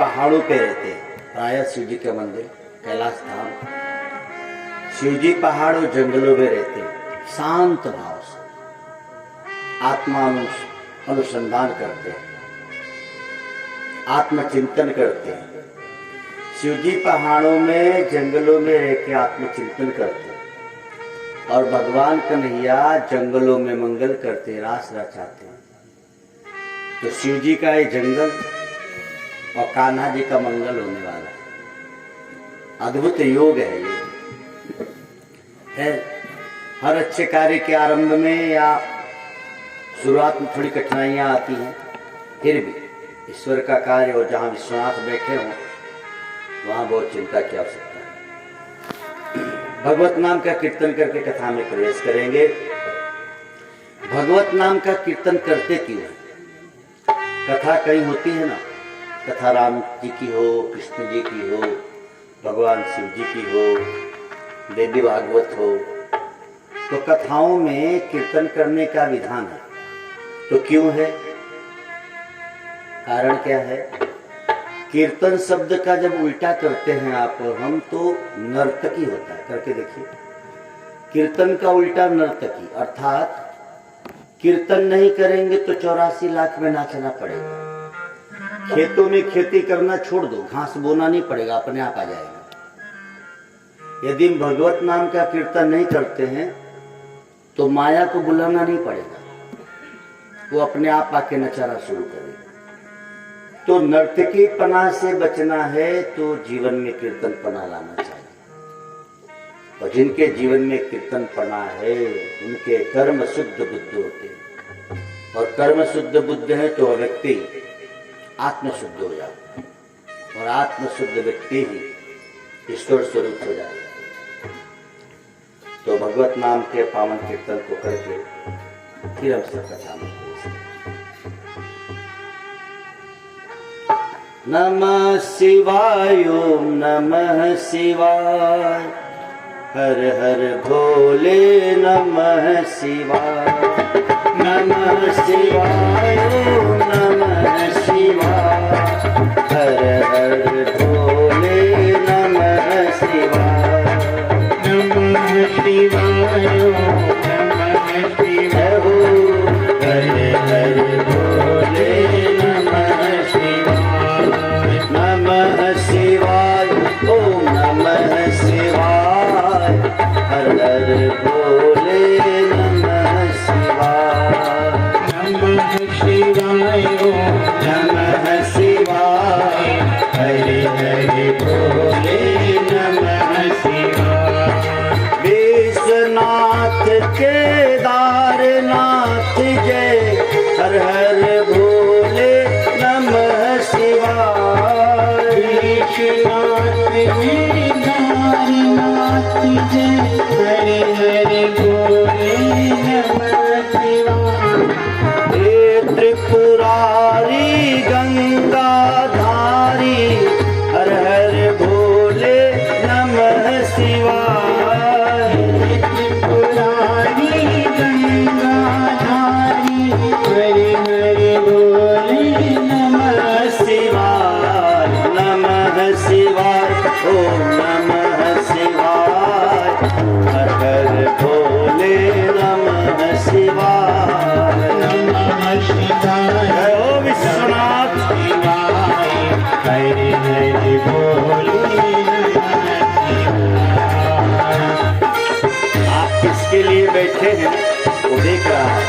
पहाड़ों पे रहते हैं, प्रायः शिव जी का मंदिर कैलाश धाम। शिव जी पहाड़ों जंगलों में रहते हैं, शांत भाव से आत्मा अनुसंधान करते हैं, आत्मचिंतन करते हैं। शिव जी पहाड़ों में जंगलों में रह के आत्मचिंतन करते हैं और भगवान कन्हैया जंगलों में मंगल करते, रास रचाते हैं। तो शिव जी का ये जंगल और कान्हा जी का मंगल होने वाला है। अद्भुत योग है ये है। हर अच्छे कार्य के आरंभ में या शुरुआत में थोड़ी कठिनाइयां आती हैं, फिर भी ईश्वर का कार्य और जहाँ विश्वनाथ बैठे हों वहाँ बहुत चिंता की आवश्यकता है। भगवत नाम का कीर्तन करके कथा में प्रवेश करेंगे। भगवत नाम का कीर्तन करते क्यों है? कथा कई होती है ना, कथा राम जी की हो, कृष्ण जी की हो, भगवान शिव जी की हो, देवी भागवत हो, तो कथाओं में कीर्तन करने का विधान है। तो क्यों है? कारण क्या है? कीर्तन शब्द का जब उल्टा करते हैं आप हम, तो नर्तकी होता है। करके देखिए, कीर्तन का उल्टा नर्तकी, अर्थात कीर्तन नहीं करेंगे तो 84 लाख में नाचना पड़ेगा। खेतों में खेती करना छोड़ दो, घास बोना नहीं पड़ेगा, अपने आप आ जाएगा। यदि भगवत नाम का कीर्तन नहीं करते हैं तो माया को बुलाना नहीं पड़ेगा, वो अपने आप आके नचाना शुरू करेगा। तो नर्तकी पना से बचना है तो जीवन में कीर्तन पना लाना चाहिए। और जिनके जीवन में कीर्तन पना है उनके कर्म शुद्ध बुद्ध होते हैं, और कर्म शुद्ध बुद्ध है तो व्यक्ति आत्म शुद्ध हो जाता है, और आत्म शुद्ध व्यक्ति ही ईश्वर स्वरूप हो जाता है। तो भगवत नाम के पावन कीर्तन को करके फिर हम सब कथा में नमः शिवाय, ओम नमः शिवाय, हर हर भोले नमः शिवाय, नमः शिवाय, ओम नमः शिवाय, हर हर भोले नमः शिवाय, नमः शिवाय, ओम नमः शिवाय, हर हर भोले नमः शिवाय, नमः शिवाय, ओम नमः शिवाय, हर हर भोले नमः शिवाय, नमः शिवाय, ओम नमः शिवाय, हरे हरे भोले नमः शिवाय, विश्वनाथ केदारनाथ जय, हर हर भोले नमः शिवाय, विश्वनाथ केदारनाथ जय, हरे हरे भोले नमः शिवाय, हे त्रिपुरारी गंगाधारी, हर हर भोले नमः शिवाय, त्रिपुरारी गंगाधारी, हरे हरे भोले नमः शिवाय, नमः शिवाय, ओम नमः शिवाय, हर हर भोले नमः शिवाय, नमः शिवाय, ओ विश्वनाथ शिवाय, हरे हरे भोले नमः शिवाय। आप किसके लिए बैठे हैं वो देख रहा है।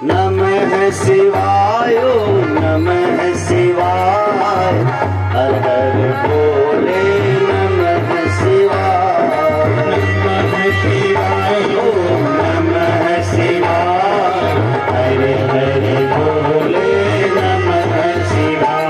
नमः शिवाय, ओम नमः शिवाय, हर हर भोले नमः शिवाय, नमः शिवाय, ओम नमः शिवाय, हरे हरे भोले नमः शिवाय।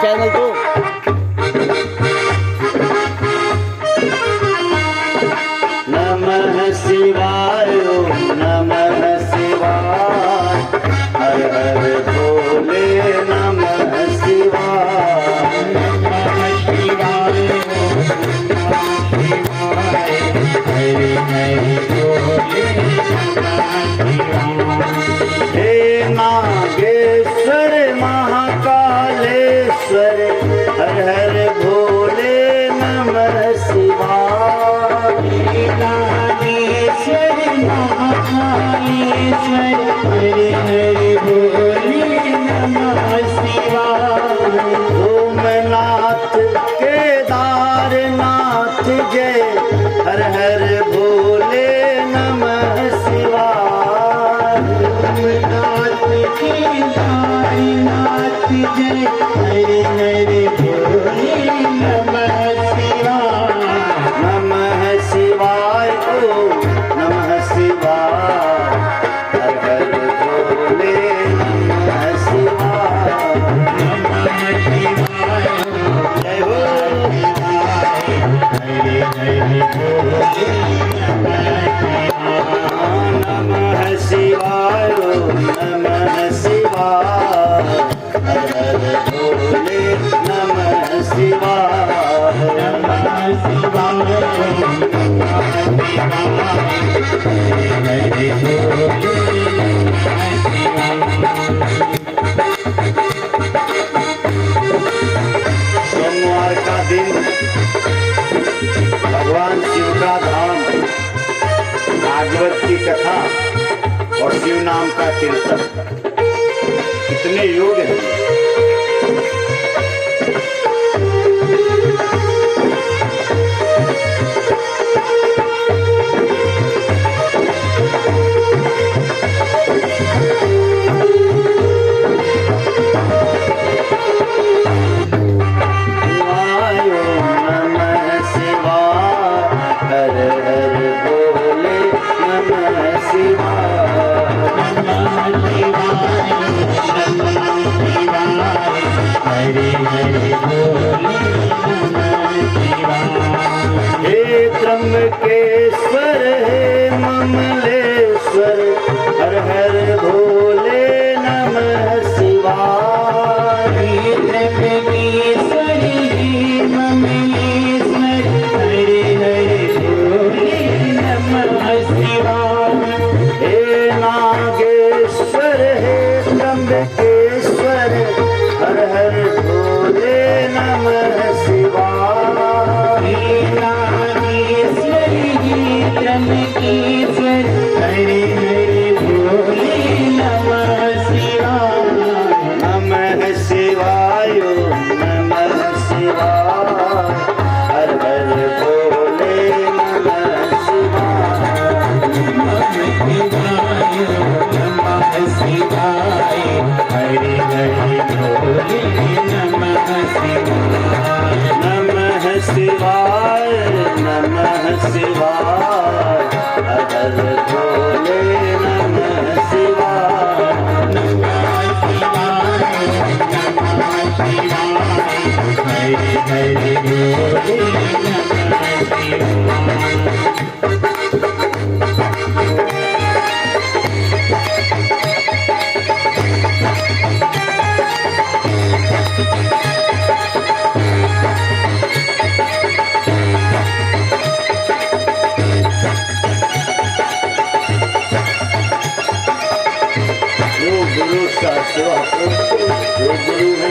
चैनल तो। नमः शिवाय ओम नमः शिवाय, हर हर भोले नमः शिवाय। नमः शिवाय ओम नमः शिवाय, हरि हरि भोले नमः शिवाय। हे नागेश्वर महाकालेश्वर, हर हर भोले नमः शिवाय। नागेश्वर महाकालेश्वर, हरि हरि भोले नमः शिवाय। सोमनाथ केदारनाथ जय, हर हर भोले नमः शिवाय। सोमनाथ केदारनाथ जय, हरि हरि भोले नमः शिवाय। नमः शिवाय ओम नमः शिवाय, हर हर भोले नमः शिवाय। नमः शिवाय जय हो हरि हरि भोले नमः शिवाय ओम नमः शिवाय, हर हर भोले नमः शिवाय। नमः शिवाय सोमवार का दिन भगवान शिव का धाम, भागवत की कथा और शिव नाम का कीर्तन, कितने योग हैं। हे त्र्यंबकेश्वर हे ममलेश्वर, हर हर भोले नमः शिवाय। त्र्यंबकेश्वर हे ममलेश्वर, हरि हरि भोले नमः शिवाय। हे नागेश्वर हे त्र्यंबकेश्वर, हर हर भोले नमः शिवाय। नागेश्वर हे त्र्यंबकेश्वर, हरि हरि भोले नमः शिवाय। नमः शिवाय ओम नमः शिवाय, हर हर भोले नमः शिवाय। नमः शिवाय हरि हरि भोले नमः शिवाय। नमः शिवाय नमः शिवाय, हर हर भोले नमः शिवाय। नमः शिवाय नमः शिवाय, हरि हरि भोले नमः शिवाय। गुरु शास्त्र जो गुरु है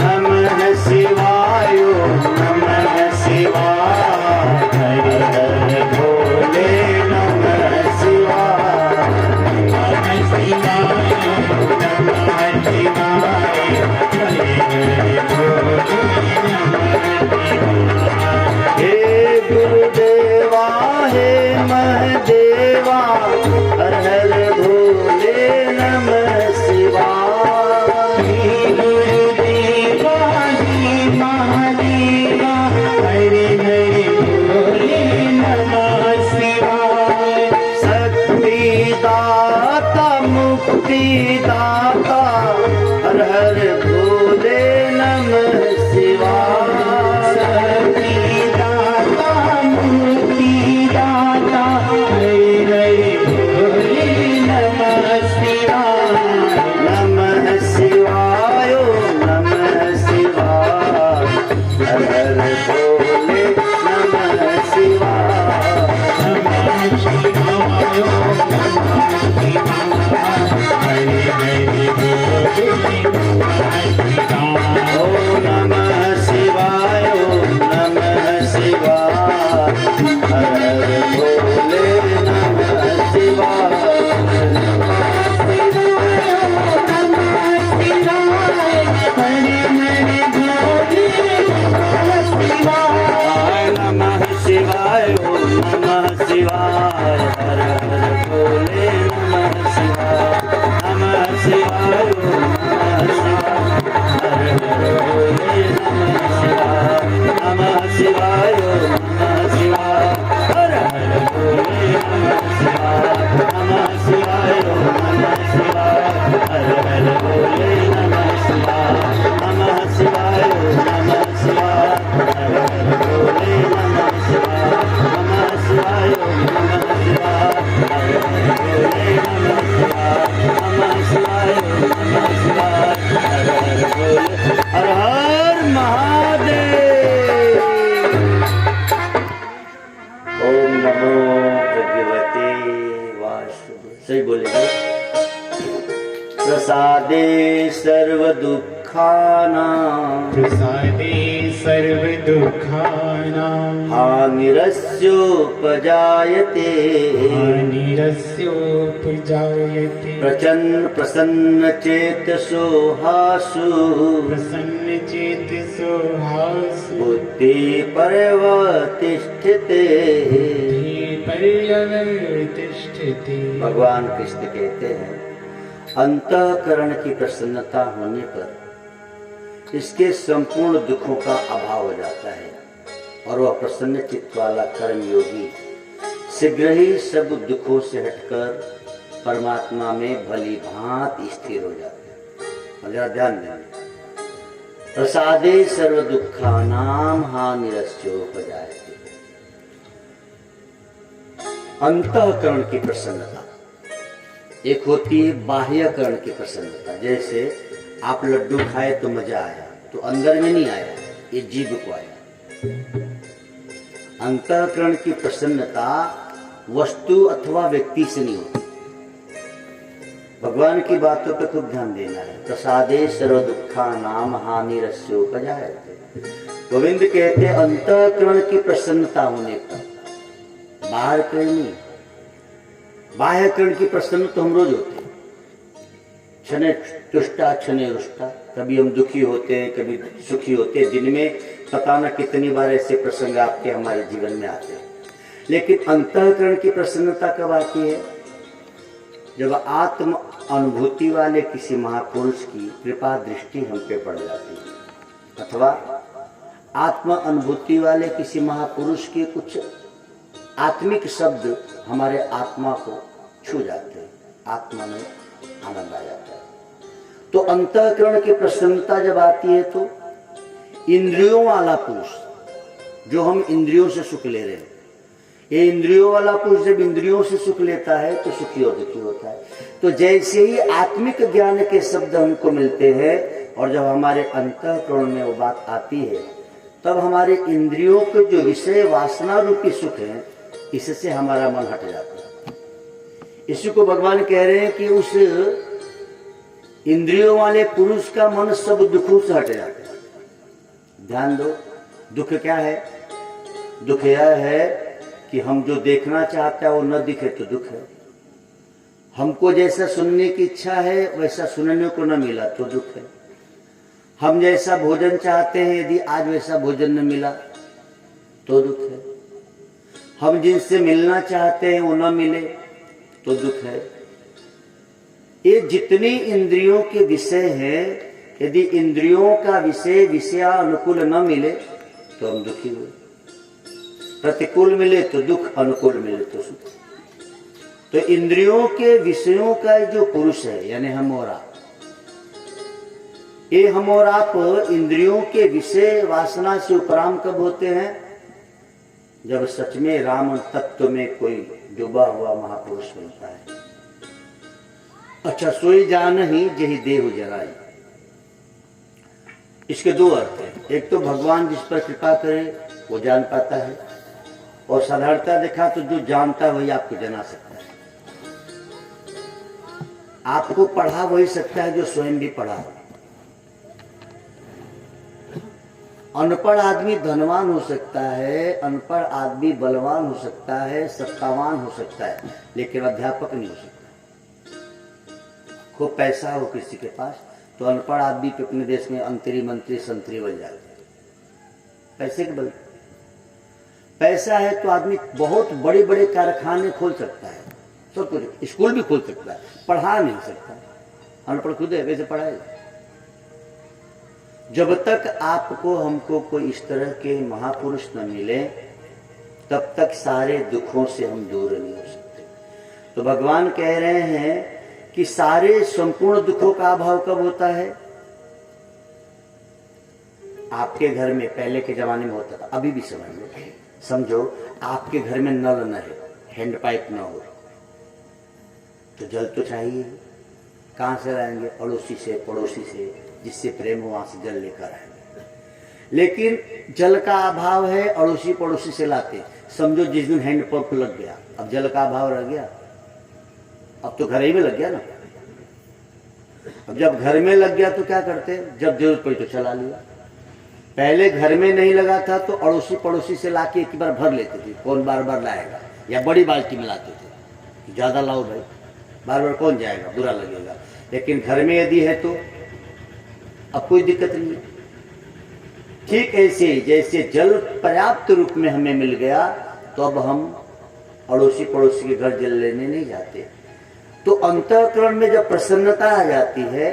नमः शिवाय नमः शिवाय, हरि हरि भोले नमः शिवाय। हर हर भोले नमः शिवाय। नमः शिवाय ओम नमः शिवाय हर हर भोले नमः शिवाय। नमः शिवाय ओम नमः शिवाय हर हर भोले नमः शिवाय। नमः शिवाय ओम नमः शिवाय हर हर भोले नमः शिवाय। नमः शिवाय ओम नमः शिवाय हर हर भोले नमः शिवाय। नमः शिवाय ओम नमः शिवाय हर हर भोले नमः शिवाय। नमः शिवाय ओम नमः शिवाय हर हर भोले नमः शिवाय। नमः शिवाय ओम नमः शिवाय हर हर भोले। हर हर महादेव। ओम नमो भगवते वासुदेवाय। सही बोलेंगे। प्रसादे सर्व दुःखानां प्रसादे सर्व दुःखानां हानिरस्योपजायते हानिरस्योपजायते प्रसन्न चेतसो हासु प्रसन्नचेतसो हासु बुद्धि पर्यवतिष्ठते। पर्यवर्तिष्ठते। भगवान कृष्ण कहते हैं अंतःकरण की प्रसन्नता होने पर इसके संपूर्ण दुखों का अभाव हो जाता है और वह प्रसन्न चित्त वाला कर्मयोगी शीघ्र ही सब दुखों से हटकर परमात्मा में भली भांति स्थिर हो जाता है। जरा ध्यान दें। प्रसादे सर्व दुःखानां हानिरस्योपजायते। अंतःकरण की प्रसन्नता एक होती है बाह्यकरण की प्रसन्नता। जैसे आप लड्डू खाए तो मजा आया, तो अंदर में नहीं आया, ये जीभ को आया। अंतःकरण की प्रसन्नता वस्तु अथवा व्यक्ति से नहीं होती। भगवान की बातों पर खूब ध्यान देना है। प्रसादे सर्व दुःखानां हानिरस्योपजायते। गोविंद कहते हैं अंतःकरण की प्रसन्नता होने पर, बाहर कहीं नहीं। बाह्यकरण की प्रसन्न तो हम रोज होते हैं, क्षणे तुष्टा क्षणे रुष्टा। कभी हम दुखी होते हैं, कभी सुखी होते हैं। दिन में पता न कितनी बार ऐसे प्रसंग आपके हमारे जीवन में आते हैं। लेकिन अंतःकरण की प्रसन्नता कब आती है? जब आत्म अनुभूति वाले किसी महापुरुष की कृपा दृष्टि हम पे पड़ जाती है, अथवा आत्म अनुभूति वाले किसी महापुरुष के कुछ आत्मिक शब्द हमारे आत्मा को छू जाते हैं, आत्मा में आनंद आ जाता है। तो अंतःकरण की प्रसन्नता जब आती है तो इंद्रियों वाला पुरुष, जो हम इंद्रियों से सुख ले रहे हैं, ये इंद्रियों वाला पुरुष जब इंद्रियों से सुख लेता है तो सुखी और दुखी होता है। तो जैसे ही आत्मिक ज्ञान के शब्द हमको मिलते हैं और जब हमारे अंतःकरण में वो बात आती है, तब हमारे इंद्रियों के जो विषय वासना रूपी सुख है, इससे हमारा मन हट जाता है। इसी को भगवान कह रहे हैं कि उस इंद्रियों वाले पुरुष का मन सब दुखों से हट जाता है। ध्यान दो, दुख क्या है? दुख यह है कि हम जो देखना चाहते हैं वो न दिखे तो दुख है। हमको जैसा सुनने की इच्छा है वैसा सुनने को न मिला तो दुख है। हम जैसा भोजन चाहते हैं, यदि आज वैसा भोजन न मिला तो दुख है। हम जिनसे मिलना चाहते हैं वो न मिले तो दुख है। ये जितनी इंद्रियों के विषय हैं, यदि इंद्रियों का विषय विषयानुकूल न मिले तो हम दुखी हुए। प्रतिकूल मिले तो दुख, अनुकूल मिले तो सुख। तो इंद्रियों के विषयों का जो पुरुष है, यानी हम और आप, ये हम और आप इंद्रियों के विषय वासना से उपराम कब होते हैं? जब सच में राम तत्व में कोई डूबा हुआ महापुरुष मिलता है। अच्छा, सोई जान ही जही देह जराई। इसके दो अर्थ हैं। एक तो भगवान जिस पर कृपा करे वो जान पाता है, और साधारणता देखा तो जो जानता है वही आपको जना सकता है। आपको पढ़ा वही सकता है जो स्वयं भी पढ़ा हो। अनपढ़ आदमी धनवान हो सकता है, अनपढ़ आदमी बलवान हो सकता है, सत्तावान हो सकता है, लेकिन अध्यापक नहीं हो सकता। खूब पैसा हो किसी के पास तो अनपढ़ आदमी पे अपने देश में मंत्री संतरी बन जाते हैं, पैसे के बल। पैसा है तो आदमी बहुत बड़े बड़े कारखाने खोल सकता है, सब कुछ, स्कूल भी खोल सकता है, पढ़ा नहीं सकता। अनपढ़ खुद है, वैसे पढ़ाएगा। जब तक आपको हमको कोई इस तरह के महापुरुष न मिले तब तक सारे दुखों से हम दूर नहीं हो सकते। तो भगवान कह रहे हैं कि सारे संपूर्ण दुखों का अभाव कब होता है? आपके घर में पहले के जमाने में होता था, अभी भी समझो आपके घर में नल न है, हैंड पाइप न हो तो जल तो चाहिए। कहां से लाएंगे? अड़ोसी से, पड़ोसी से, जिससे प्रेम हो वहां से जल लेकर आएंगे। लेकिन जल का अभाव है, अड़ोसी पड़ोसी से लाते। समझो जिस दिन हैंड पंप लग गया, अब जल का अभाव रह गया? अब तो घर ही में लग गया ना। अब जब घर में लग गया तो क्या करते? जब जरूरत पड़ी तो चला लिया। पहले घर में नहीं लगा था तो अड़ोसी पड़ोसी से लाके एक बार भर लेते थे, कौन बार बार लाएगा, या बड़ी बाल्टी में लाते थे, ज्यादा लाओ भाई, बार बार कौन जाएगा, बुरा लगेगा। लेकिन घर में यदि है तो अब कोई दिक्कत नहीं है। ठीक ऐसे जैसे जल पर्याप्त रूप में हमें मिल गया तो अब हम अड़ोसी पड़ोसी के घर जल लेने नहीं जाते। तो अंतःकरण में जब प्रसन्नता आ जाती है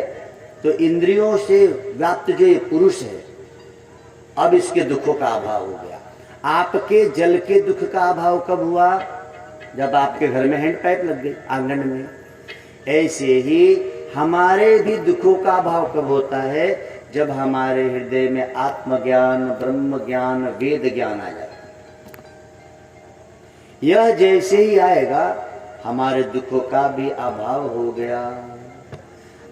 तो इंद्रियों से व्याप्त जो ये पुरुष है, अब इसके दुखों का अभाव हो गया। आपके जल के दुख का अभाव कब हुआ? जब आपके घर में हैंड पाइप लग गई आंगन में। ऐसे ही हमारे भी दुखों का अभाव कब होता है? जब हमारे हृदय में आत्मज्ञान, ब्रह्म ज्ञान, वेद ज्ञान आ जाता है। यह जैसे ही आएगा हमारे दुखों का भी अभाव हो गया।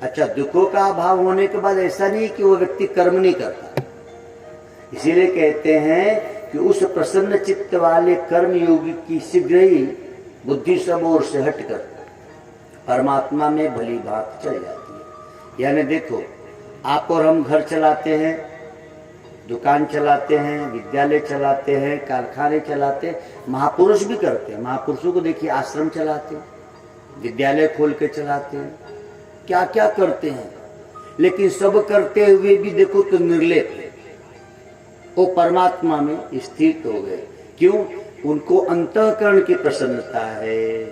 अच्छा, दुखों का अभाव होने के बाद ऐसा नहीं कि वो व्यक्ति कर्म नहीं करता। इसीलिए कहते हैं कि उस प्रसन्न चित्त वाले कर्म योगी की शीघ्र ही बुद्धि सब ओर से हटकर परमात्मा में भली बात चल जाती है। यानी देखो, आप और हम घर चलाते हैं, दुकान चलाते हैं, विद्यालय चलाते हैं, कारखाने चलाते हैं, महापुरुष भी करते हैं। महापुरुषों को देखिए, आश्रम चलाते हैं, विद्यालय खोल के चलाते हैं, क्या क्या करते हैं। लेकिन सब करते हुए भी देखो तो निर्लेप है, वो परमात्मा में स्थित हो गए। क्यों? उनको अंतःकरण की प्रसन्नता है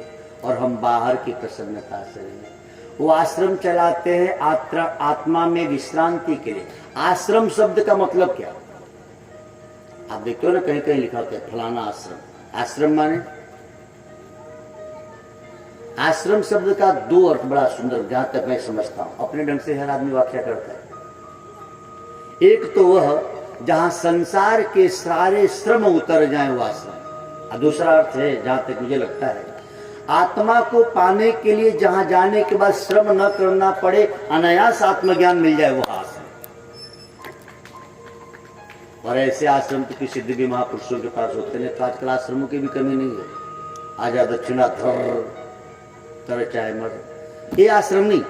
और हम बाहर की प्रसन्नता से हैं। वो आश्रम चलाते हैं आत्मा में विश्रांति के लिए। आश्रम शब्द का मतलब क्या? आप देखते हो ना, कहीं कहीं लिखा होता है फलाना आश्रम। आश्रम माने, आश्रम शब्द का दो अर्थ बड़ा सुंदर, जहां तक मैं समझता हूं, अपने ढंग से हर आदमी व्याख्या करता है। एक तो वह जहां संसार के सारे श्रम उतर जाए वो आश्रम, और दूसरा अर्थ है, जहां तक मुझे लगता है, आत्मा को पाने के लिए जहां जाने के बाद श्रम न करना पड़े, अनायास आत्मज्ञान मिल जाए, वो आश्रम। और ऐसे आश्रम तो किसी दिव्य महापुरुषों के पास होते हैं। तो आजकल आश्रमों की भी कमी नहीं है। आजा दक्षिणा धर तर चाहे मर, ये आश्रम नहीं।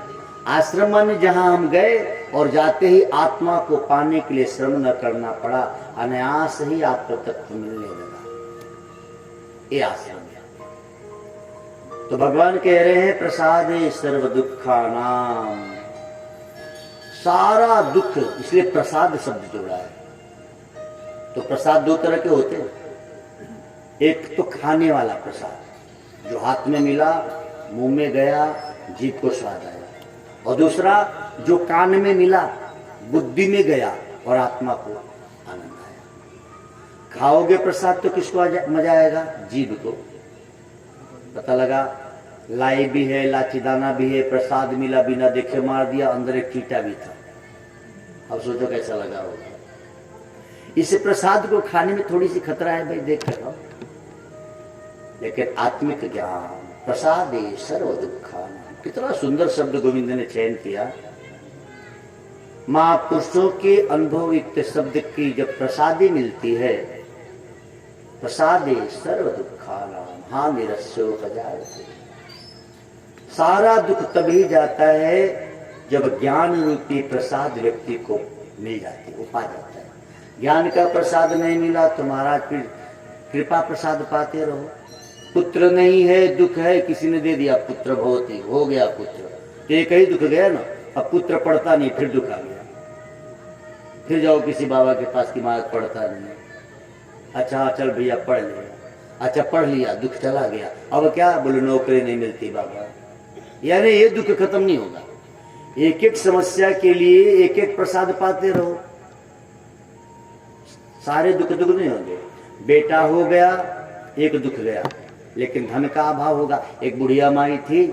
आश्रम माने जहां हम गए और जाते ही आत्मा को पाने के लिए श्रम न करना पड़ा, अनायास ही आत्म तत्व मिलने लगा, ये आश्रम है। तो भगवान कह रहे हैं प्रसादे सर्व दुखानाम, सारा दुख, इसलिए प्रसाद शब्द जोड़ा है। तो प्रसाद दो तरह के होते हैं, एक तो खाने वाला प्रसाद जो हाथ में मिला, मुंह में गया, जीभ को स्वाद आया, और दूसरा जो कान में मिला, बुद्धि में गया और आत्मा को आनंद आया। खाओगे प्रसाद तो किसको मजा आएगा? जीभ को। पता लगा लाई भी है, लाचीदाना भी है, प्रसाद मिला, बिना देखे मार दिया, अंदर एक कीटा भी था। अब सोचो कैसा लगा होगा। इस प्रसाद को खाने में थोड़ी सी खतरा है भाई, देख कर खाओ। लेकिन आत्मिक ज्ञान, प्रसादे सर्व दुखानाम, कितना सुंदर शब्द गोविंद ने चयन किया। महापुरुषों के अनुभव युक्त शब्द की जब प्रसादी मिलती है, प्रसादे सर्व दुखानाम हा निरस्यो पजायते, सारा दुख तभी जाता है जब ज्ञान रूपी प्रसाद व्यक्ति को मिल जाती है, वो पा जाता है। ज्ञान का प्रसाद नहीं मिला तो महाराज फिर कृपा प्रसाद पाते रहो। पुत्र नहीं है, दुख है, किसी ने दे दिया पुत्र, बहुत ही हो गया पुत्र, तो एक ही दुख गया ना। अब पुत्र पढ़ता नहीं, फिर दुख आ गया, फिर जाओ किसी बाबा के पास की महाराज पढ़ता नहीं। अच्छा चल भैया पढ़ लिया, अच्छा पढ़ लिया, दुख चला गया। अब क्या बोले नौकरी नहीं मिलती बाबा। यानी ये दुख खत्म नहीं होगा। एक एक समस्या के लिए एक एक प्रसाद पाते रहो, सारे दुख दुख नहीं होंगे। बेटा हो गया, एक दुख गया, लेकिन धन का अभाव होगा। एक बुढ़िया माई थी,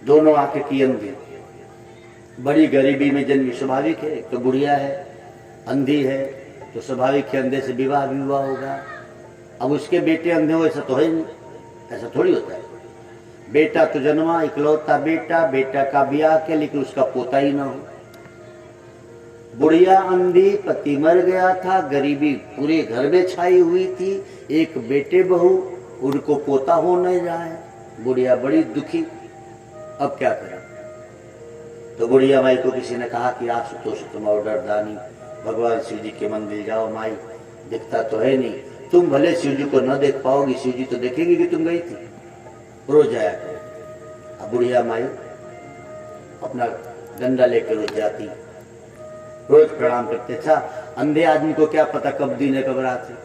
दोनों आंखें की अंधी, बड़ी गरीबी में जन्मी, स्वाभाविक है। तो बुढ़िया है, अंधी है, तो स्वाभाविक है अंधे से विवाह भी हुआ होगा। अब उसके बेटे अंधे हो ऐसा तो है नहीं, ऐसा थोड़ी होता है। बेटा तो जन्मा, इकलौता बेटा, बेटा का ब्याह किया, लेकिन उसका पोता ही ना हो। बुढ़िया अंधी, पति मर गया था, गरीबी पूरे घर में छाई हुई थी, एक बेटे बहू, उनको पोता हो नहीं रहा है। बुढ़िया बड़ी दुखी, अब क्या करें। तो बुढ़िया माई को किसी ने कहा कि आप सुतोष तुम और डरदानी, भगवान शिव जी के मंदिर जाओ, माई दिखता तो है नहीं, तुम भले शिव जी को न देख पाओगी, शिव जी तो देखेगी कि तुम गई थी, रोज जाया करो। अब बुढ़िया माई अपना डंडा लेकर रोज जाती, रोज प्रणाम करते। अच्छा अंधे आदमी को क्या पता कब दिन है कब रात है,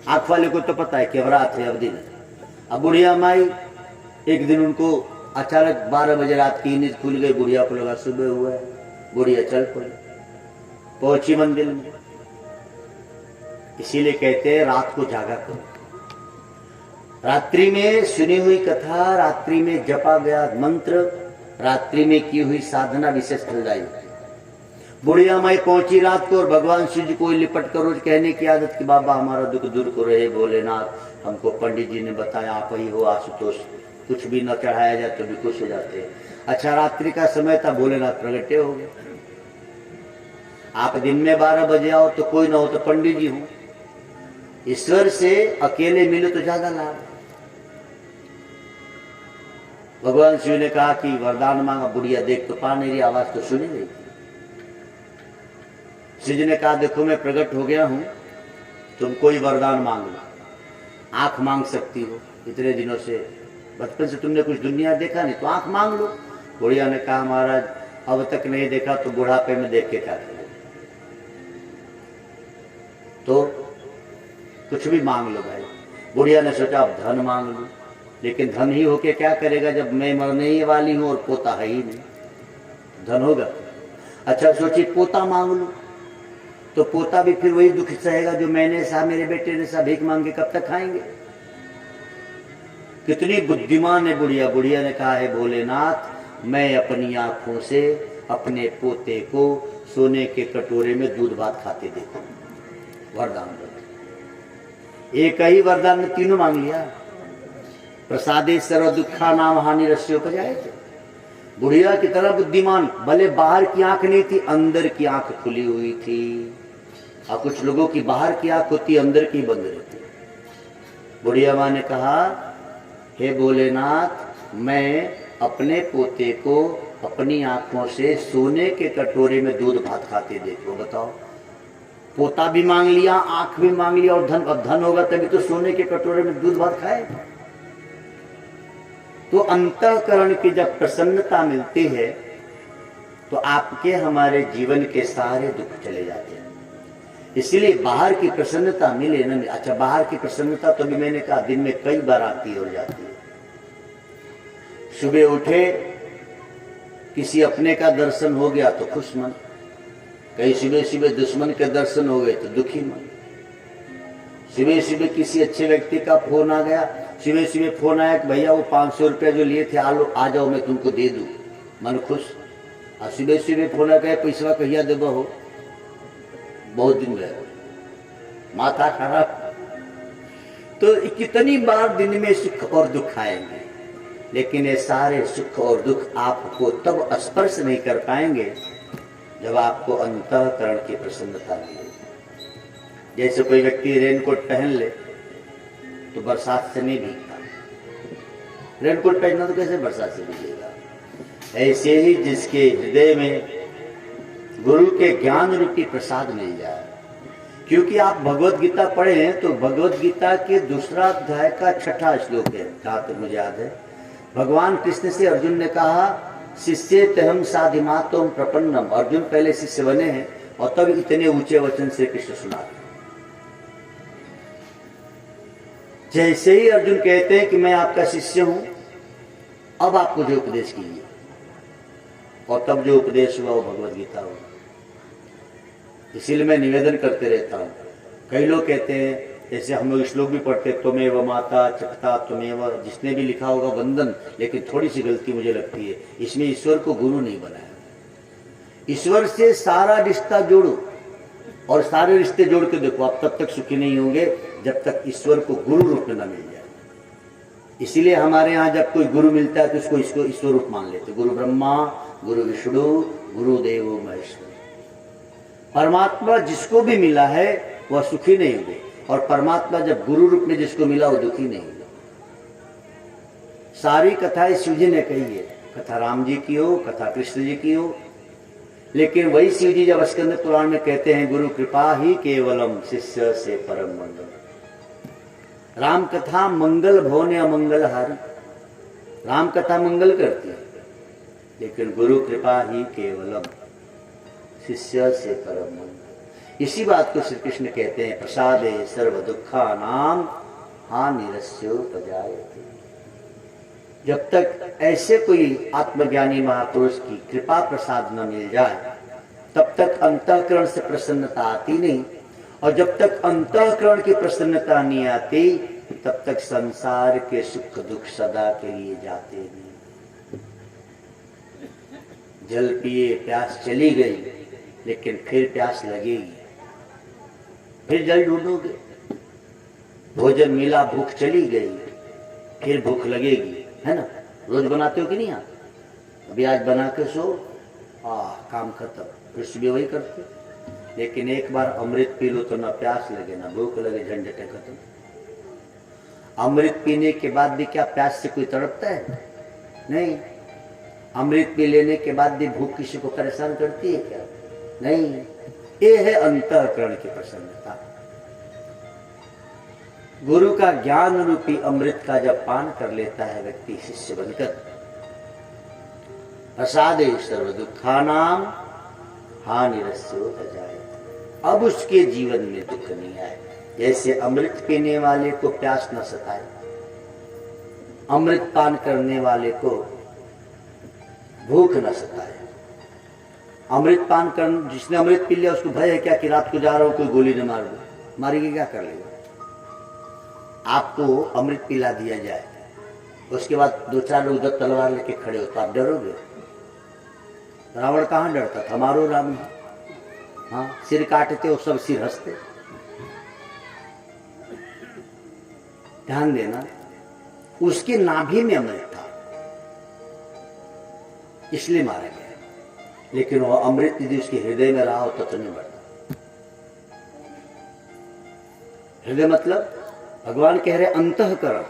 आंख वाले को तो पता है कि अब रात है अब दिन है। अब बुढ़िया माई एक दिन उनको अचानक 12 बजे रात की नींद खुल गई, बुढ़िया को लगा सुबह हुआ है, बुढ़िया चल पड़ी, पहुंची मंदिर में। इसीलिए कहते हैं रात को जागा करो, रात्रि में सुनी हुई कथा, रात्रि में जपा गया मंत्र, रात्रि में की हुई साधना विशेष फलदायी होती है। बुढ़िया माई पहुंची रात को और भगवान शिव जी को लिपट कर रोज कहने की आदत कि बाबा हमारा दुख दूर करो हे भोलेनाथ, हमको पंडित जी ने बताया आप ही हो आशुतोष, कुछ भी न चढ़ाया जाए तो भी खुश हो जाते हैं। अच्छा रात्रि का समय था, भोलेनाथ प्रगटे हो गए। आप दिन में 12 बजे आओ तो कोई ना हो तो पंडित जी हो, ईश्वर से अकेले मिलो तो ज्यादा लाभ। भगवान शिव ने कहा कि वरदान मांगा, बुढ़िया देख तो पा नहीं रही, आवाज तो सुनी नहीं। शिव जी ने कहा देखो मैं प्रकट हो गया हूं, तुम कोई वरदान मांग लो, आंख मांग सकती हो, इतने दिनों से बचपन से तुमने कुछ दुनिया देखा नहीं तो आंख मांग लो। बुढ़िया ने कहा महाराज अब तक नहीं देखा तो बुढ़ापे में देख के क्या करें, तो कुछ भी मांग लो भाई। बुढ़िया ने सोचा अब धन मांग लो, लेकिन धन ही होके क्या करेगा जब मैं मरने ही वाली हूं और पोता है ही नहीं, धन होगा। अच्छा सोची पोता मांग लो, तो पोता भी फिर वही दुख सहेगा जो मैंने सा मेरे बेटे ने सा, भीख मांग के कब तक खाएंगे। कितनी बुद्धिमान है बुढ़िया। बुढ़िया ने कहा है भोलेनाथ मैं अपनी आंखों से अपने पोते को सोने के कटोरे में दूध भात खाते देखो, वरदान दो। एक ही वरदान में तीनों मांग लिया। प्रसादे सर्व दुखा नाम हानि रस्योपजाए थे। बुढ़िया की तरह बुद्धिमान, भले बाहर की आंख नहीं थी, अंदर की आंख खुली हुई थी। और कुछ लोगों की बाहर की आंख होती, अंदर की बंद रहती। बुढ़िया माँ ने कहा हे भोलेनाथ मैं अपने पोते को अपनी आंखों से सोने के कटोरे में दूध भात खाते देखो। बताओ, पोता भी मांग लिया, आंख भी मांग लिया, और धन, अब धन होगा तभी तो सोने के कटोरे में दूध भात खाए। तो अंतःकरण की जब प्रसन्नता मिलती है तो आपके हमारे जीवन के सारे दुख चले जाते हैं। इसलिए बाहर की प्रसन्नता मिले न मिले। अच्छा बाहर की प्रसन्नता तो भी मैंने कहा दिन में कई बार आती हो जाती है। सुबह उठे किसी अपने का दर्शन हो गया तो खुश मन, कहीं सुबह सुबह दुश्मन के दर्शन हो गए तो दुखी मन। सुबह सुबह किसी अच्छे व्यक्ति का फोन आ गया, सुबह सुबह फोन आया कि भैया वो 500 रुपया जो लिए थे आ जाओ मैं तुमको दे दूं, मन खुश। और सुबह सुबह फोन आ गया पैसा कहिया देबो हो, बहुत दिन गए, माथा खराब। तो कितनी बार दिन में सुख और दुख आएंगे, लेकिन ये सारे सुख और दुख आपको तब स्पर्श नहीं कर पाएंगे जब आपको अंतःकरण की प्रसन्नता मिले। जैसे कोई व्यक्ति रेनकोट पहन ले तो बरसात से नहीं भीगता, रेनकोट पहनना तो कैसे बरसात से भीगेगा। ऐसे ही जिसके हृदय में गुरु के ज्ञान रूपी प्रसाद मिल जाए। क्योंकि आप भगवत गीता पढ़े हैं तो भगवत गीता के दूसरा अध्याय का 6वां श्लोक है, जहां तक मुझे याद है। भगवान कृष्ण से अर्जुन ने कहा, शिष्य तेहम साधिमातोम प्रपन्नम। अर्जुन पहले शिष्य बने हैं और तब इतने ऊंचे वचन से कृष्ण सुना। जैसे ही अर्जुन कहते हैं कि मैं आपका शिष्य हूं, अब आप मुझे उपदेश कीजिए, और तब जो उपदेश हुआ वो भगवत गीता हुआ। इसीलिए मैं निवेदन करते रहता हूँ। कई लोग कहते हैं, जैसे हम लोग श्लोक भी पढ़ते, त्वमेव माता चकता त्वमेव, जिसने भी लिखा होगा वंदन, लेकिन थोड़ी सी गलती मुझे लगती है, इसमें ईश्वर को गुरु नहीं बनाया। ईश्वर से सारा रिश्ता जोड़ो, और सारे रिश्ते जोड़ के देखो, आप तब तक सुखी नहीं होंगे जब तक ईश्वर को गुरु रूप में न मिल जाए। इसीलिए हमारे यहाँ जब कोई गुरु मिलता है तो इसको ईश्वर रूप मान लेते, गुरु ब्रह्मा गुरु विष्णु गुरुदेव महेश्वर। परमात्मा जिसको भी मिला है वह सुखी नहीं हुए, और परमात्मा जब गुरु रूप में जिसको मिला वो दुखी नहीं हुआ। सारी कथाएं शिव जी ने कही है, कथा राम जी की हो, कथा कृष्ण जी की हो, लेकिन वही शिव जी जब स्कंद पुराण में कहते हैं, गुरु कृपा ही केवलम शिष्य से परम मंगल। राम कथा मंगल भवन अमंगल हारी। राम कथा मंगल करती है, लेकिन गुरु कृपा ही केवलम शिष्य से परम मंगल। इसी बात को श्री कृष्ण कहते हैं, प्रसादे सर्व दुखा नाम हानिरस्योपजायते। जब तक ऐसे कोई आत्मज्ञानी महापुरुष की कृपा प्रसाद न मिल जाए तब तक अंतःकरण से प्रसन्नता आती नहीं, और जब तक अंतःकरण की प्रसन्नता नहीं आती तब तक संसार के सुख दुख सदा के लिए जाते नहीं। जल पिए प्यास चली गई, लेकिन फिर प्यास लगेगी, फिर जल ढूंढोगे। भोजन मिला, भूख चली गई, फिर भूख लगेगी, है ना। रोज बनाते हो कि नहीं आप? अभी आज बना के सो, काम खत्म, फिर सुबह वही करते। लेकिन एक बार अमृत पी लो तो ना प्यास लगे ना भूख लगे, झंझटे खत्म। अमृत पीने के बाद भी क्या प्यास से कोई तड़पता है? नहीं। अमृत पी लेने के बाद भी भूख किसी को परेशान करती है क्या? नहीं। ये है अंतःकरण की प्रसन्नता। गुरु का ज्ञान रूपी अमृत का जब पान कर लेता है व्यक्ति शिष्य बनकर, प्रसादे सर्व दुखानाम हानिरस्योपजायते। अब उसके जीवन में दुख नहीं आए। जैसे अमृत पीने वाले को प्यास न सताए, अमृत पान करने वाले को भूख न सताए। अमृत पान कर, जिसने अमृत पी लिया उसको भय है क्या कि रात को जा रहा हूं कोई गोली न मार दो, मारेगी क्या कर लेगा। आपको अमृत पिला दिया जाए, उसके बाद दो चार लोग जब तलवार लेके खड़े हो तो आप डरोगे? रावण कहां डरता था, मारो राम। हाँ, सिर काटते हो सब सिर हंसते। ध्यान देना, उसके नाभि में अमृत था इसलिए मारा गया, लेकिन वह अमृत यदि उसके हृदय में रहा होता तो नहीं बढ़ता। हृदय मतलब भगवान कह रहे अंतःकरण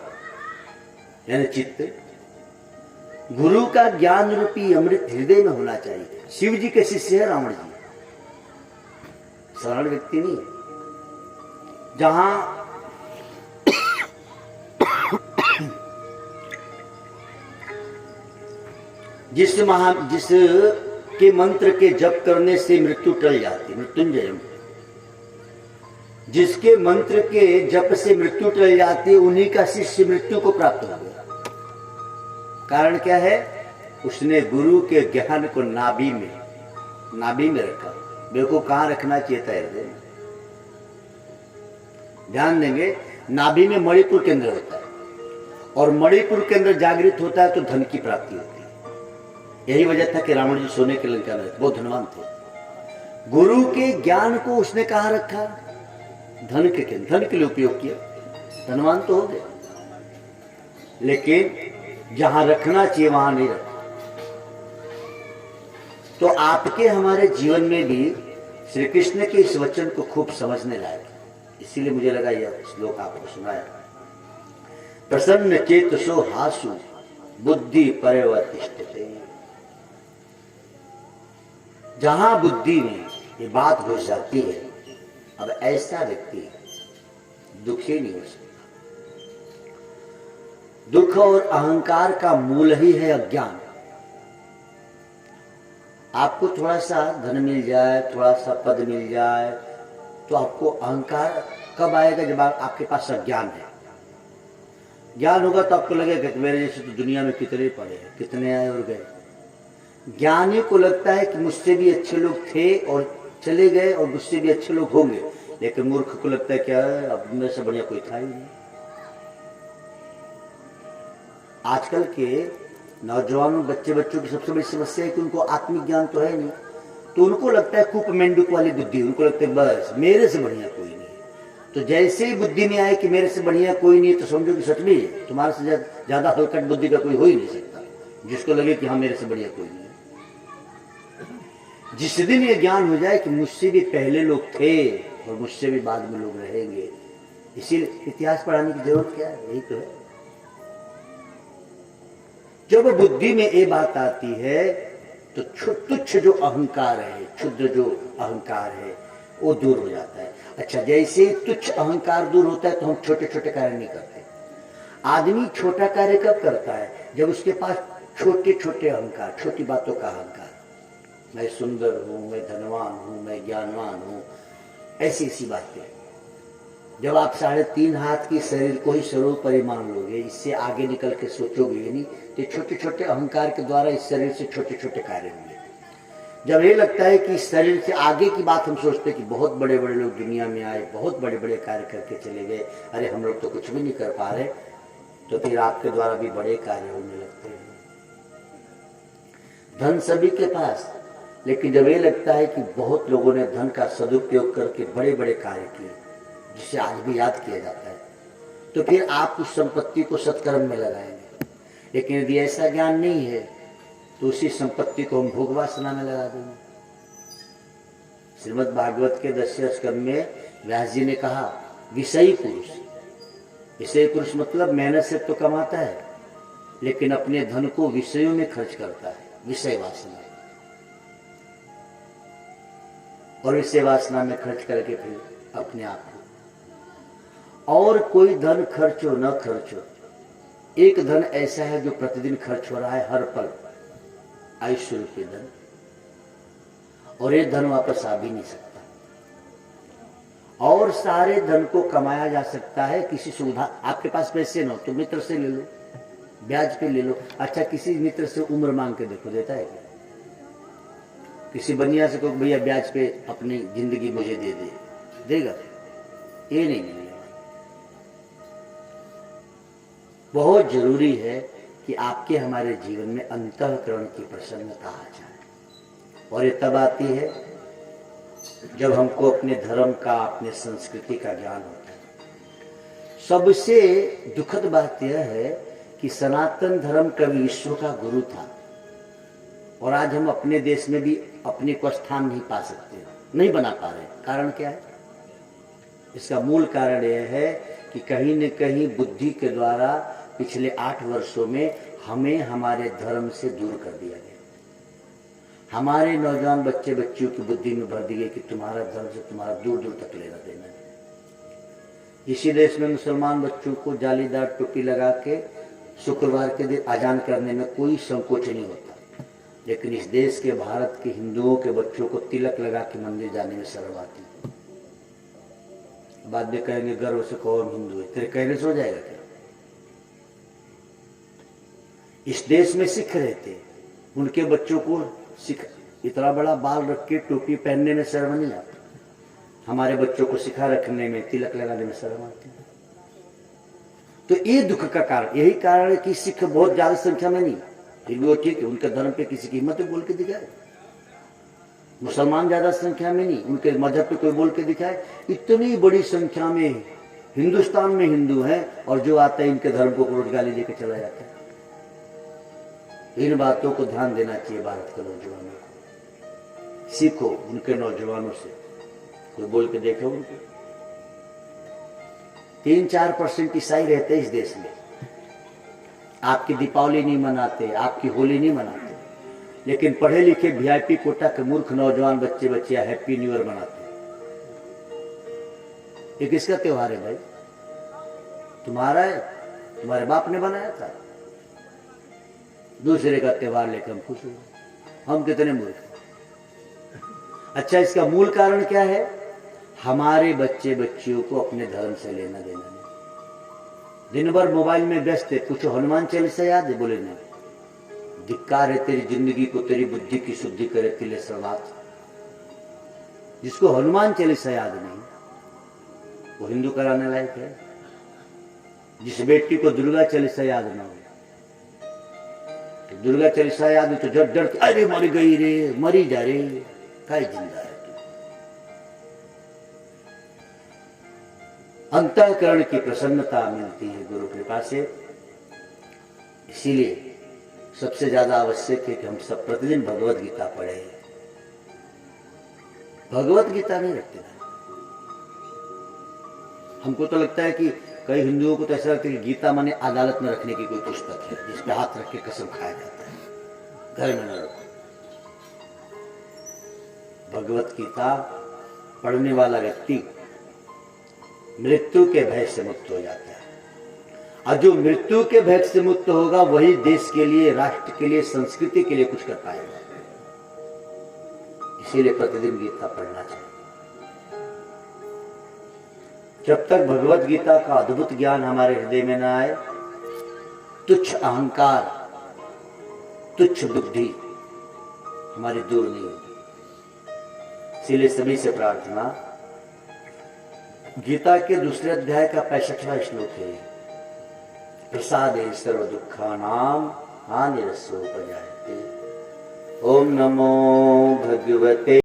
यानी चित्त। गुरु का ज्ञान रूपी अमृत हृदय में होना चाहिए। शिव जी के शिष्य है रावण जी, सरल व्यक्ति नहीं। जहां जिस के मंत्र के जप करने से मृत्यु टल जाती, मृत्युंजय, जिसके मंत्र के जप से मृत्यु टल जाती, उन्हीं का शिष्य मृत्यु को प्राप्त हो गया। कारण क्या है? उसने गुरु के ज्ञान को नाभि में रखा। देखो कहां रखना चाहिए था? हृदय में। ध्यान देंगे, नाभि में मणिपुर केंद्र होता है, और मणिपुर केंद्र जागृत होता है तो धन की प्राप्ति होती है। यही वजह था कि रावण जी सोने के लंका में बहुत धनवान थे। गुरु के ज्ञान को उसने कहां रखा? धन के लिए उपयोग किया, धनवान तो हो गए, लेकिन जहां रखना चाहिए वहां नहीं रखा। तो आपके हमारे जीवन में भी श्री कृष्ण के इस वचन को खूब समझने लायक है, इसीलिए मुझे लगा यह श्लोक आपको सुनाया। प्रसन्न चेतसो हासु बुद्धि परिवर्तिष्ठते। जहां बुद्धि में ये बात घुस जाती है, अब ऐसा व्यक्ति दुखी नहीं हो सकता। दुख और अहंकार का मूल ही है अज्ञान। आपको थोड़ा सा धन मिल जाए, थोड़ा सा पद मिल जाए, तो आपको अहंकार कब आएगा? जब आपके पास अज्ञान है। ज्ञान होगा तो आपको लगेगा कि मेरे जैसे तो दुनिया में कितने पड़े हैं, कितने आए और गए। ज्ञानी को लगता है कि मुझसे भी अच्छे लोग थे और चले गए और मुझसे भी अच्छे लोग होंगे, लेकिन मूर्ख को लगता है क्या अब मेरे से बढ़िया कोई था ही नहीं। आजकल के नौजवानों बच्चों की सबसे बड़ी समस्या है कि उनको आत्मिक ज्ञान तो है नहीं, तो उनको लगता है कूप मेंढक वाली बुद्धि। उनको लगता है बस मेरे से बढ़िया कोई नहीं। तो जैसे ही बुद्धि में आए कि मेरे से बढ़िया कोई नहीं, तो समझो कि सच में है, तुम्हारे से ज्यादा हलकट बुद्धि का कोई हो ही नहीं सकता, जिसको लगे कि हाँ मेरे से बढ़िया कोई नहीं। जिस दिन ये ज्ञान हो जाए कि मुझसे भी पहले लोग थे और मुझसे भी बाद में लोग रहेंगे, इसीलिए इतिहास पढ़ाने की जरूरत क्या है? यही तो है। जब बुद्धि में ये बात आती है तो तुच्छ जो अहंकार है, क्षुद्र जो अहंकार है, वो दूर हो जाता है। अच्छा, जैसे ही तुच्छ अहंकार दूर होता है तो हम छोटे छोटे कार्य नहीं करते। आदमी छोटा कार्य कब करता है? जब उसके पास छोटे छोटे अहंकार, छोटी बातों का अहंकार, मैं सुंदर हूं, मैं धनवान हूं, मैं ज्ञानवान हूं, ऐसी ऐसी बातें। जब आप 3.5 हाथ की शरीर को ही स्वरूप परिमाण लोगे, इससे आगे निकल के सोचोगे नहीं, तो छोटे छोटे अहंकार के द्वारा इस शरीर से छोटे छोटे कार्य होंगे। जब ये लगता है कि इस शरीर से आगे की बात हम सोचते हैं कि बहुत बड़े बड़े लोग दुनिया में आए, बहुत बड़े बड़े कार्य करके चले गए, अरे हम लोग तो कुछ भी नहीं कर पा रहे, तो फिर आपके द्वारा भी बड़े कार्य होने लगते हैं। धन सभी के पास, लेकिन जब ये लगता है कि बहुत लोगों ने धन का सदुपयोग करके बड़े बड़े कार्य किए, जिसे आज भी याद किया जाता है, तो फिर आप उस संपत्ति को सत्कर्म में लगाएंगे। लेकिन यदि ऐसा ज्ञान नहीं है तो उसी संपत्ति को हम भोग वासना में लगा देंगे। श्रीमद् भागवत के 10वें स्कंद में व्यास जी ने कहा, विषयी पुरुष। विषयी पुरुष मतलब मेहनत से तो कमाता है, लेकिन अपने धन को विषयों में खर्च करता है, विषय वासना, और विषय वासना में खर्च करके फिर अपने आप को। और कोई धन खर्च हो न खर्च हो, एक धन ऐसा है जो प्रतिदिन खर्च हो रहा है, हर पल, आयुष्य रूपी धन, और ये धन वापस आ भी नहीं सकता। और सारे धन को कमाया जा सकता है किसी सुविधा। आपके पास पैसे न हो तो मित्र से ले लो, ब्याज पे ले लो। अच्छा, किसी मित्र से उम्र मांग के देखो, देता है क्या? किसी बनिया से कहो भैया ब्याज पे अपनी जिंदगी मुझे दे दे, देगा? ये नहीं मिलेगा। बहुत जरूरी है कि आपके हमारे जीवन में अंतःकरण की प्रसन्नता आ जाए, और ये तब आती है जब हमको अपने धर्म का, अपने संस्कृति का ज्ञान होता है। सबसे दुखद बात यह है कि सनातन धर्म कभी विश्व का गुरु था, और आज हम अपने देश में भी अपने को स्थान नहीं पा सकते, नहीं बना पा रहे। कारण क्या है? इसका मूल कारण यह है कि कहीं न कहीं बुद्धि के द्वारा पिछले 8 वर्षों में हमें हमारे धर्म से दूर कर दिया गया। हमारे नौजवान बच्चे बच्चियों की बुद्धि में भर दी गई कि तुम्हारा धर्म से तुम्हारा दूर दूर तक लेना देना है। इसी देश में मुसलमान बच्चों को जालीदार टोपी लगा के शुक्रवार के दिन अजान करने में कोई संकोच नहीं होता, लेकिन इस देश के, भारत के हिंदुओं के बच्चों को तिलक लगा के मंदिर जाने में शर्म आती है। बाद में कहेंगे गर्व से कहो हम हिंदू है, तेरे कहने से हो जाएगा क्या? इस देश में सिख रहते, उनके बच्चों को सिख इतना बड़ा बाल रख के टोपी पहनने में शर्म नहीं आती। हमारे बच्चों को सिखा रखने में, तिलक लगाने में शर्म आती है। तो ये दुख का कारण, यही कारण है कि सिख बहुत ज्यादा संख्या में नहीं, फिर भी वो ठीक है, उनके धर्म पे किसी की हिम्मत बोल के दिखाए। मुसलमान ज्यादा संख्या में नहीं, उनके मजहब पे कोई बोल के दिखाए। इतनी बड़ी संख्या में हिंदुस्तान में हिंदू हैं, और जो आता है इनके धर्म को रोज गाली देकर चला जाता है। इन बातों को ध्यान देना चाहिए भारत के नौजवानों को। सीखो उनके नौजवानों से, कोई बोल के देखो उनको। 3-4% ईसाई रहते हैं इस देश में, आपकी दीपावली नहीं मनाते, आपकी होली नहीं मनाते, लेकिन पढ़े लिखे वीआईपी कोटा के मूर्ख नौजवान बच्चे बच्चियां हैप्पी न्यू ईयर मनाते हैं। ये किसका त्योहार है भाई? तुम्हारा है, तुम्हारे बाप ने बनाया था। दूसरे का त्योहार लेकर हम खुश हुए। हम कितने मूर्ख हैं। अच्छा, इसका मूल कारण क्या है? हमारे बच्चे बच्चियों को अपने धर्म से लेना देना नहीं। दिन भर मोबाइल में व्यस्त है, कुछ हनुमान चालीसा याद है? बोले नहीं। धिक्कार है तेरी जिंदगी को, तेरी बुद्धि की शुद्धि करे तिले सर्वात। जिसको हनुमान चालीसा याद नहीं वो हिंदू कराने लायक है। जिस बेटी को दुर्गा चालीसा याद ना हो, तो दुर्गा चालीसा याद है तो जब डर अरे मर गई रे, मरी जा रे, काय जिंदा है तू। अंतःकरण की प्रसन्नता मिलती है गुरु कृपा से। इसीलिए सबसे ज्यादा आवश्यक है कि हम सब प्रतिदिन भगवत गीता पढ़े। भगवत गीता नहीं रखते हैं। हमको तो लगता है कि कई हिंदुओं को तो ऐसा लगता है कि गीता माने अदालत में रखने की कोई पुस्तक है जिस पे हाथ रख के कसम खाया जाता है, घर में न रखो। भगवत गीता पढ़ने वाला व्यक्ति मृत्यु के भय से मुक्त हो जाता है। और जो मृत्यु के भय से मुक्त होगा वही देश के लिए, राष्ट्र के लिए, संस्कृति के लिए कुछ कर पाएगा। इसीलिए प्रतिदिन गीता पढ़ना चाहिए। जब तक भगवत गीता का अद्भुत ज्ञान हमारे हृदय में न आए, तुच्छ अहंकार, तुच्छ बुद्धि हमारी दूर नहीं होगी। इसीलिए सभी से प्रार्थना, गीता के दूसरे अध्याय का 65वां श्लोक है, प्रसादे सर्व दुखानाम हानिरसोपजायते। ओम नमो भगवते